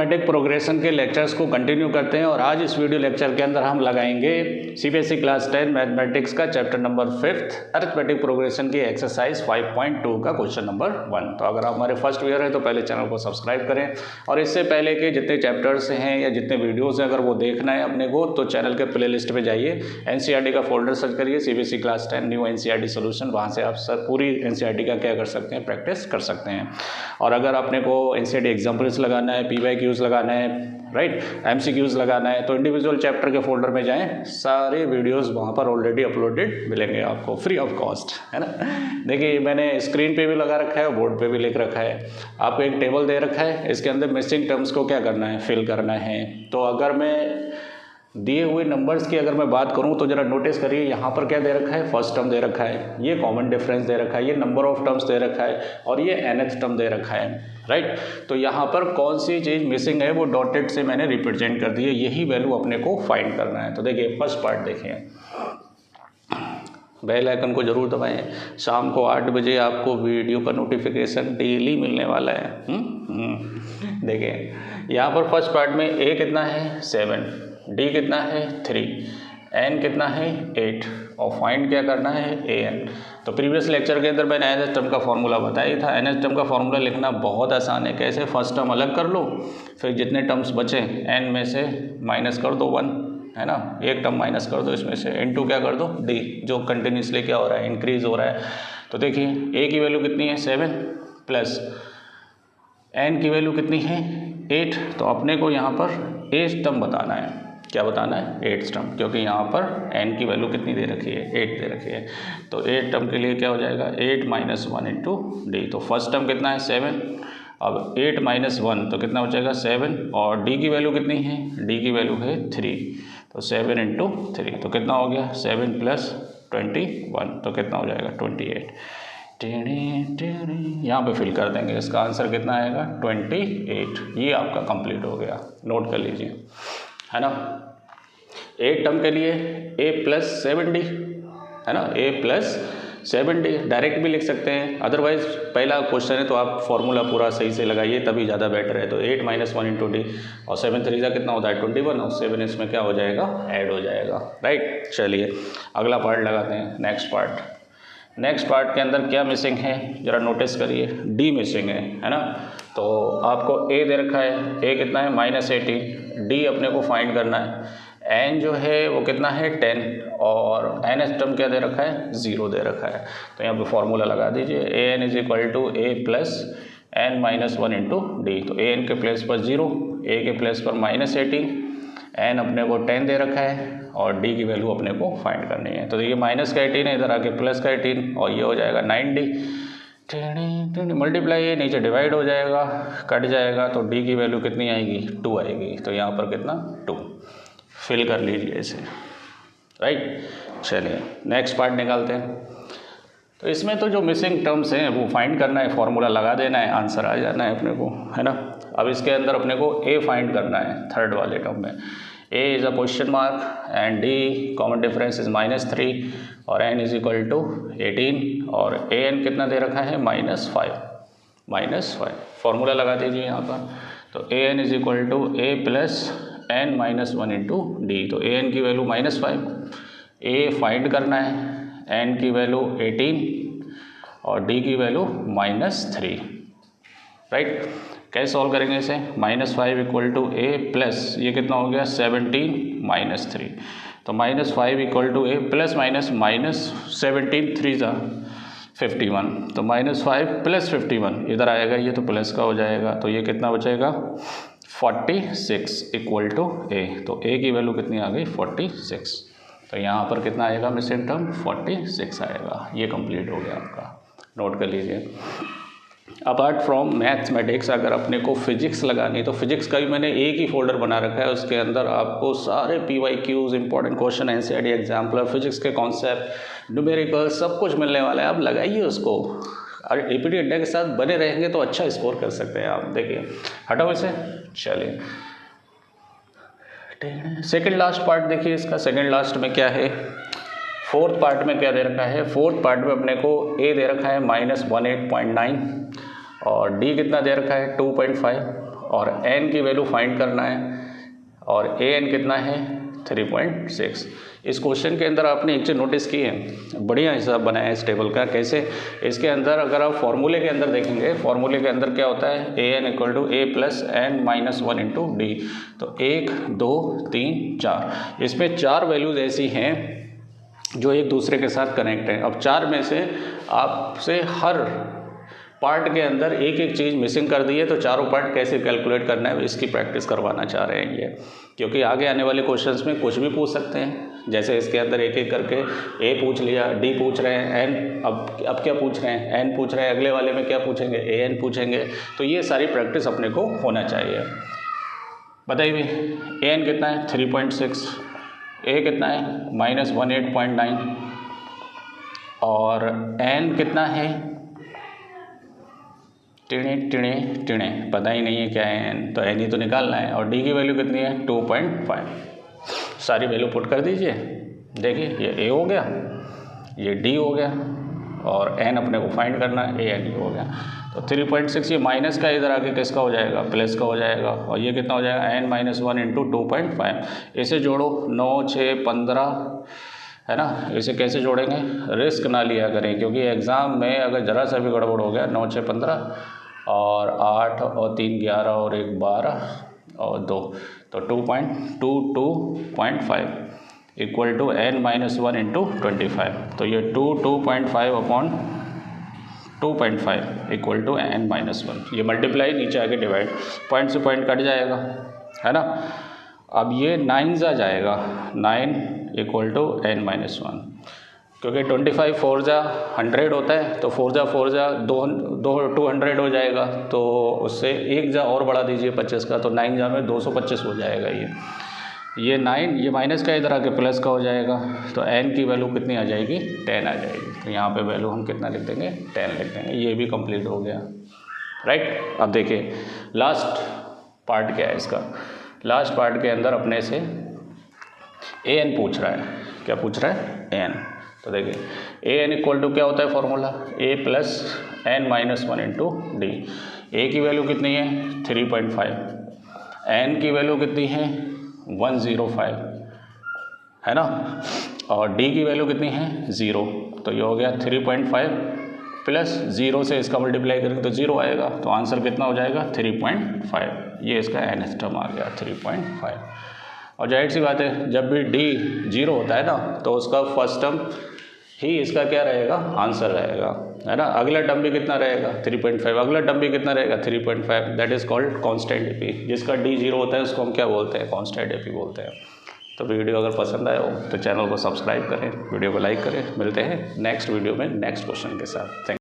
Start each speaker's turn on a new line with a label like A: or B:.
A: Mathematic progression के lectures को continue करते हैं और आज इस वीडियो लेक्चर के अंदर हम लगाएंगे सीबीएसई क्लास 10 मैथमेटिक्स का चैप्टर नंबर 5 अरिथमेटिक प्रोग्रेशन की एक्सरसाइज 5.2 का क्वेश्चन नंबर 1। तो अगर आप हमारे फर्स्ट व्यूअर हैं तो पहले चैनल को सब्सक्राइब करें और इससे पहले के जितने चैप्टर्स हैं या जितने वीडियोज़ हैं अगर वो देखना है अपने को तो चैनल के प्ले लिस्ट पर जाइए, एनसीईआरटी का फोल्डर सर्च करिए CBSE class 10 new NCERT solution, वहाँ से आप सर पूरी एनसीईआरटी का क्या कर सकते हैं, प्रैक्टिस कर सकते हैं। और अगर अपने को एनसीईआरटी एग्जाम्पल्स लगाना है, पीवाईक्यूज़ लगाना है, राइट, एमसीक्यूज़ लगाना है तो इंडिविजुअल चैप्टर के फोल्डर में जाएं, सारे वीडियोस वहाँ पर ऑलरेडी अपलोडेड मिलेंगे आपको फ्री ऑफ कॉस्ट, है ना। देखिए मैंने स्क्रीन पे भी लगा रखा है, बोर्ड पे भी लिख रखा है, आपको एक टेबल दे रखा है, इसके अंदर मिसिंग टर्म्स को क्या करना है, फिल करना है। तो अगर मैं दिए हुए नंबर्स की अगर मैं बात करूं तो ज़रा नोटिस करिए, यहाँ पर क्या दे रखा है, फर्स्ट टर्म दे रखा है, ये कॉमन डिफरेंस दे रखा है, ये नंबर ऑफ टर्म्स दे रखा है और ये nth टर्म दे रखा है, राइट। तो यहाँ पर कौन सी चीज़ मिसिंग है वो डॉटेड से मैंने रिप्रेजेंट कर दी है, यही वैल्यू अपने को फाइंड करना है। तो देखिए फर्स्ट पार्ट देखिए, बेल आइकन को जरूर दबाएं, शाम को 8 बजे आपको वीडियो का नोटिफिकेशन डेली मिलने वाला है। देखिए यहाँ पर फर्स्ट पार्ट में ए कितना है 7, डी कितना है 3, एन कितना है 8 और फाइंड क्या करना है एन। तो प्रीवियस लेक्चर के अंदर मैंने एन टर्म का फॉर्मूला बताया था। एन टर्म का फॉर्मूला लिखना बहुत आसान है। कैसे, फर्स्ट टर्म अलग कर लो, फिर जितने टर्म्स बचे एन में से माइनस कर दो 1, है ना, एक टर्म माइनस कर दो इसमें से, इनटू क्या कर दो डी, जो कंटिन्यूसली क्या हो रहा है, इंक्रीज हो रहा है। तो देखिए ए की वैल्यू कितनी है 7 प्लस एन की वैल्यू कितनी है 8, तो अपने को यहाँ पर 8 टर्म बताना है। क्या बताना है 8 टर्म, क्योंकि यहाँ पर n की वैल्यू कितनी दे रखी है 8 दे रखी है। तो 8 टर्म के लिए क्या हो जाएगा 8 माइनस 1 इंटू डी। तो फर्स्ट टर्म कितना है 7, अब 8 माइनस 1 तो कितना हो जाएगा 7 और डी की वैल्यू कितनी है, डी की वैल्यू है 3, तो 7 इंटू 3 तो कितना हो गया 7 प्लस 21 तो कितना हो जाएगा 28। यहाँ पे फिल कर देंगे, इसका आंसर कितना आएगा 28। ये आपका कंप्लीट हो गया, नोट कर लीजिए, है ना। 8 टर्म के लिए a प्लस 7d, है ना, a प्लस 7d डायरेक्ट भी लिख सकते हैं, अदरवाइज पहला क्वेश्चन है तो आप फॉर्मूला पूरा सही से लगाइए तभी ज़्यादा बेटर है। तो 8 माइनस 1 इंटू डी और 7 3 का कितना होता है 21 और 7 इसमें क्या हो जाएगा ऐड हो जाएगा, राइट। चलिए अगला पार्ट लगाते हैं, नेक्स्ट पार्ट। नेक्स्ट पार्ट के अंदर क्या मिसिंग है ज़रा नोटिस करिए, डी मिसिंग है ना। तो आपको ए दे रखा है, ए कितना है -18, डी अपने को फाइंड करना है, एन जो है वो कितना है 10 और एन टर्म क्या दे रखा है 0 दे रखा है। तो यहाँ पे फॉर्मूला लगा दीजिए, a n is equal to a plus n minus 1 into d. तो ए एन के प्लेस पर 0, ए के प्लेस पर -18, एन अपने को 10 दे रखा है और डी की वैल्यू अपने को फाइंड करनी है। तो ये माइनस का 18 है, इधर आके प्लस का 18 और ये हो जाएगा 9d, मल्टीप्लाई है, नीचे डिवाइड हो जाएगा, कट जाएगा, तो डी की वैल्यू कितनी आएगी 2 आएगी। तो यहाँ पर कितना 2, फिल कर लीजिए इसे, राइट। चलिए नेक्स्ट पार्ट निकालते हैं। तो इसमें तो जो मिसिंग टर्म्स हैं वो फाइंड करना है, फॉर्मूला लगा देना है, आंसर आ जाना है अपने को, है ना। अब इसके अंदर अपने को ए फाइंड करना है, थर्ड वाले टर्म में A is a question mark and D common difference is -3 और एन इज इक्वल टू 18 और ए एन कितना दे रखा है -5 फॉर्मूला लगा दीजिए यहाँ पर। तो a n is equal to a plus n minus 1 into d. तो ए एन की वैल्यू -5, ए फाइंड करना है, एन की वैल्यू 18 और डी की वैल्यू -3, राइट। कैसे सॉल्व करेंगे इसे, -5 इक्वल टू ए प्लस ये कितना हो गया 17 -3, तो -5 इक्वल टू ए प्लस -17 3 जा 51, तो -5 प्लस 51 इधर आएगा, ये तो प्लस का हो जाएगा, तो ये कितना बचेगा 46 इक्वल टू ए। तो ए की वैल्यू कितनी आ गई 46, तो यहाँ पर कितना आएगा मिसिंग टर्म 46 आएगा। ये कंप्लीट हो गया आपका, नोट कर लीजिए। अपार्ट फ्रॉम मैथमेटिक्स अगर अपने को फिजिक्स लगानी तो फिजिक्स का भी मैंने एक ही फोल्डर बना रखा है, उसके अंदर आपको सारे PYQs, important question, NCERT exemplar, physics के कॉन्सेप्ट, न्यूमेरिकल सब कुछ मिलने वाला है। आप लगाइए उसको, और एपीटी अड्डा के साथ बने रहेंगे तो अच्छा स्कोर कर सकते हैं आप। देखिए हटाओ इसे, चलिए सेकंड लास्ट पार्ट देखिए इसका। सेकंड लास्ट में क्या है, फोर्थ पार्ट में क्या दे रखा है, फोर्थ पार्ट में अपने को ए दे रखा है -18.9 और डी कितना दे रखा है 2.5 और n की वैल्यू फाइंड करना है और an कितना है 3.6। इस क्वेश्चन के अंदर आपने एक चीज़ नोटिस की है, बढ़िया हिसाब बनाया है इस टेबल का। कैसे? इसके अंदर अगर आप फॉर्मूले के अंदर देखेंगे, फॉर्मूले के अंदर क्या होता है, an equal to a plus n minus 1 into d. तो 1 2 3 4, इसमें 4 वैल्यूज़ ऐसी हैं जो एक दूसरे के साथ कनेक्ट हैं। अब 4 में से आपसे हर पार्ट के अंदर एक एक चीज़ मिसिंग कर दी है, तो चारों पार्ट कैसे कैलकुलेट करना है इसकी प्रैक्टिस करवाना चाह रहे हैं ये, क्योंकि आगे आने वाले क्वेश्चंस में कुछ भी पूछ सकते हैं। जैसे इसके अंदर एक एक करके ए पूछ लिया, डी पूछ रहे हैं, एन अब क्या पूछ रहे हैं, एन पूछ रहे हैं, अगले वाले में क्या पूछेंगे, ए एन पूछेंगे। तो ये सारी प्रैक्टिस अपने को होना चाहिए। बताइए ए एन कितना है 3.6, ए कितना है माइनस 18.9 और एन कितना है टिणे टिणे टिणे, पता ही नहीं है क्या है एन, तो एन ही तो निकालना है। और डी की वैल्यू कितनी है 2.5। सारी वैल्यू पुट कर दीजिए। देखिए ये ए हो गया, ये डी हो गया और एन अपने को फाइंड करना है, ए एन ही हो गया। तो 3.6 ये माइनस का इधर आके किसका हो जाएगा, प्लस का हो जाएगा। और ये कितना हो जाएगा एन माइनस 1 इंटू 2.5। इसे जोड़ो 9 6 15 है ना। इसे कैसे जोड़ेंगे, रिस्क ना लिया करें, क्योंकि एग्ज़ाम में अगर ज़रा सा भी गड़बड़ हो गया 9 6 15 और 8 और 3 11 और 1 12 और 2, तो 2.5 equal to n minus 1 into 25। तो ये 2.5 upon 2.5 equal to n minus 1। ये मल्टीप्लाई नीचे आके डिवाइड, पॉइंट से पॉइंट कट जाएगा है ना। अब ये 9 जा जाएगा, 9 इक्वल टू n माइनस 1, क्योंकि 25 4 जा 100 होता है, तो 4 जा 200 हो जाएगा। तो उससे एक जा और बढ़ा दीजिए 25 का, तो 9 जा में 225 हो जाएगा। ये 9, ये माइनस का इधर आके प्लस का हो जाएगा, तो n की वैल्यू कितनी आ जाएगी 10 आ जाएगी। तो यहाँ पे वैल्यू हम कितना लिख देंगे 10 लिख देंगे। ये भी कंप्लीट हो गया, राइट। अब देखिए लास्ट पार्ट क्या है इसका। लास्ट पार्ट के अंदर अपने से ए एन पूछ रहा है। क्या पूछ रहा है, ए एन। तो देखिए ए एन इक्वल टू क्या होता है formula, a plus n minus 1 into d. A की वैल्यू कितनी है 3.5, एन की वैल्यू कितनी है 105 है ना, और डी की वैल्यू कितनी है 0। तो ये हो गया 3.5 प्लस 0 से इसका मल्टीप्लाई करेंगे तो 0 आएगा। तो आंसर कितना हो जाएगा 3.5। ये इसका nth टर्म आ गया 3.5। और जाहिर सी बात है जब भी डी 0 होता है ना, तो उसका फर्स्ट टर्म ही इसका क्या रहेगा, आंसर रहेगा है ना। अगला टर्म भी कितना रहेगा 3.5, अगला टर्म भी कितना रहेगा 3.5। That is called constant AP. जिसका डी 0 होता है उसको हम क्या बोलते हैं, कांस्टेंट एपी बोलते हैं। तो वीडियो अगर पसंद आया हो तो चैनल को सब्सक्राइब करें, वीडियो को लाइक करें। मिलते हैं नेक्स्ट वीडियो में नेक्स्ट क्वेश्चन के साथ। थैंक